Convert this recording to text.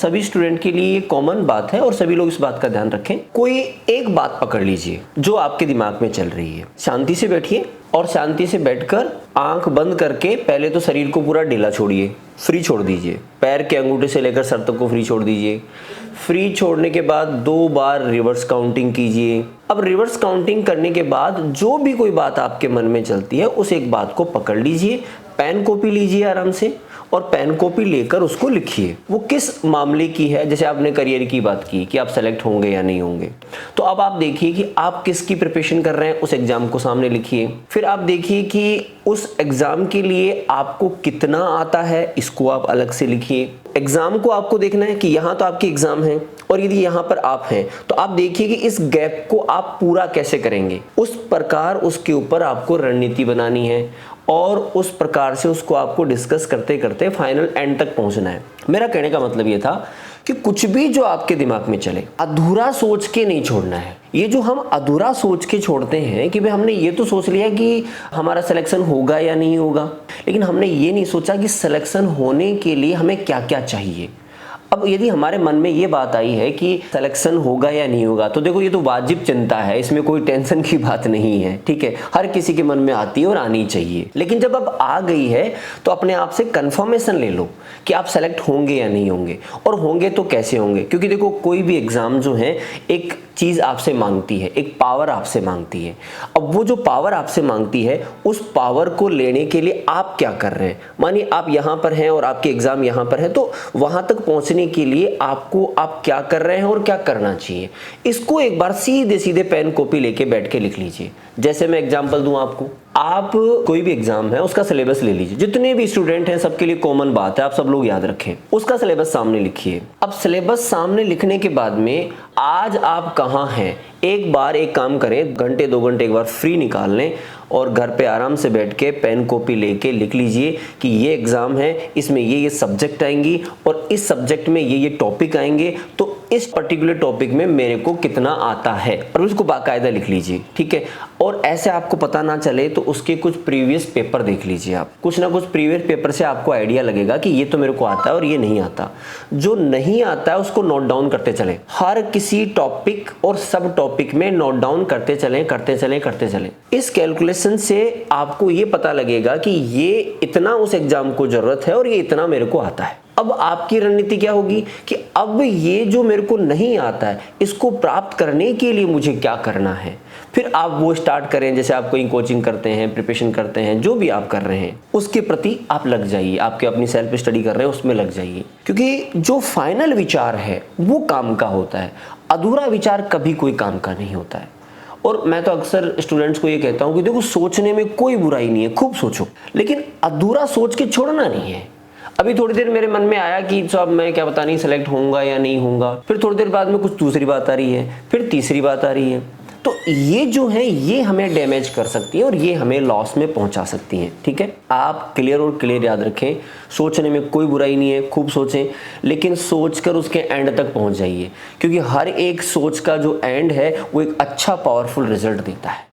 सभी स्टूडेंट के लिए ये कॉमन बात है और सभी लोग इस बात का ध्यान रखें। कोई एक बात पकड़ लीजिए जो आपके दिमाग में चल रही है, शांति से बैठिए और शांति से बैठकर आंख बंद करके पहले तो शरीर को पूरा ढीला छोड़िए, फ्री छोड़ दीजिए। पैर के अंगूठे से लेकर सर तक को फ्री छोड़ दीजिए। फ्री छोड़ने के बाद 2 बार रिवर्स काउंटिंग कीजिए। अब रिवर्स काउंटिंग करने के बाद जो भी कोई बात आपके मन में चलती है उस एक बात को पकड़ लीजिए, पेन कॉपी लीजिए आराम से और पेन कॉपी लेकर उसको लिखिए। वो किस मामले की है, जैसे आपने करियर की बात की कि आप सेलेक्ट होंगे या नहीं होंगे, तो अब आप देखिए कि आप किसकी प्रिपरेशन कर रहे हैं, उस एग्जाम को सामने लिखिए। फिर आप देखिए कि उस एग्जाम के लिए आपको कितना आता है, इसको आप अलग से लिखिए। एग्जाम को आपको देखना है कि यहाँ तो आपकी एग्जाम है और यदि यहाँ पर आप हैं तो आप देखिए कि इस गैप को आप पूरा कैसे करेंगे। उस प्रकार उसके ऊपर आपको रणनीति बनानी है और उस प्रकार से उसको आपको डिस्कस करते करते फाइनल एंड तक पहुंचना है। मेरा कहने का मतलब ये था कि कुछ भी जो आपके दिमाग में चले अधूरा सोच के नहीं छोड़ना है। ये जो हम अधूरा सोच के छोड़ते हैं कि भाई हमने ये तो सोच लिया कि हमारा सिलेक्शन होगा या नहीं होगा, लेकिन हमने ये नहीं सोचा कि सिलेक्शन होने के लिए हमें क्या क्या चाहिए। अब यदि हमारे मन में ये बात आई है कि सिलेक्शन होगा या नहीं होगा, तो देखो ये तो वाजिब चिंता है, इसमें कोई टेंशन की बात नहीं है, ठीक है। हर किसी के मन में आती है और आनी चाहिए। लेकिन जब अब आ गई है तो अपने आप से कंफर्मेशन ले लो कि आप सेलेक्ट होंगे या नहीं होंगे, और होंगे तो कैसे होंगे। क्योंकि देखो कोई भी एग्जाम जो है एक चीज आपसे मांगती है, एक पावर आपसे मांगती है। अब वो जो पावर आपसे मांगती है उस पावर को लेने के लिए आप क्या कर रहे हैं। मानिए आप यहाँ पर हैं और आपके एग्जाम यहाँ पर है, तो वहां तक पहुंचने के लिए आपको आप क्या कर रहे हैं और क्या करना चाहिए, इसको एक बार सीधे सीधे पेन कॉपी लेके बैठ के लिख लीजिए। जैसे मैं एग्जाम्पल दूं आपको, आप कोई भी एग्जाम है उसका सिलेबस ले लीजिए। जितने भी स्टूडेंट हैं सबके लिए कॉमन बात है, आप सब लोग याद रखें। उसका सिलेबस सामने लिखिए। अब सिलेबस सामने लिखने के बाद में आज आप कहाँ हैं, एक बार एक काम करें, घंटे 2 घंटे एक बार फ्री निकाल लें और घर पे आराम से बैठ के पेन कॉपी लेके लिख लीजिए कि ये एग्जाम है, इसमें ये सब्जेक्ट आएंगी और इस सब्जेक्ट में ये टॉपिक आएंगे, तो इस पर्टिकुलर टॉपिक में मेरे को कितना आता है, और उसको बाकायदा लिख लीजिए, ठीक है। और ऐसे आपको पता ना चले तो उसके कुछ प्रीवियस पेपर देख लीजिए आप। कुछ ना कुछ प्रीवियस पेपर से आपको आइडिया लगेगा कि ये तो मेरे को आता है और ये नहीं आता। जो नहीं आता है उसको नोट डाउन करते चलें। हर किसी टॉपिक और सब टॉपिक में नोट डाउन करते चलें, करते चलें, करते चलें। इस कैलकुलेशन से आपको ये पता लगेगा कि ये इतना उस एग्जाम को जरूरत है और ये इतना मेरे को आता है। अब आपकी रणनीति क्या होगी कि अब ये जो मेरे को नहीं आता है इसको प्राप्त करने के लिए मुझे क्या करना है। फिर आप वो स्टार्ट करें, जैसे आप कोई कोचिंग करते हैं, प्रिपरेशन करते हैं, जो भी आप कर रहे हैं उसके प्रति आप लग जाइए। आपके अपनी सेल्फ स्टडी कर रहे हैं उसमें लग जाइए, क्योंकि जो फाइनल विचार है वो काम का होता है, अधूरा विचार कभी कोई काम का नहीं होता है। और मैं तो अक्सर स्टूडेंट्स को ये कहता हूँ कि देखो सोचने में कोई बुराई नहीं है, खूब सोचो, लेकिन अधूरा सोच के छोड़ना नहीं है। अभी थोड़ी देर मेरे मन में आया कि साहब मैं क्या पता नहीं सेलेक्ट होऊंगा या नहीं होऊंगा, फिर थोड़ी देर बाद में कुछ दूसरी बात आ रही है, फिर तीसरी बात आ रही है। तो ये जो है ये हमें डैमेज कर सकती है और ये हमें लॉस में पहुंचा सकती है, ठीक है। आप क्लियर और क्लियर याद रखें, सोचने में कोई बुराई नहीं है, खूब सोचें, लेकिन सोचकर उसके एंड तक पहुंच जाइए, क्योंकि हर एक सोच का जो एंड है वो एक अच्छा पावरफुल रिजल्ट देता है।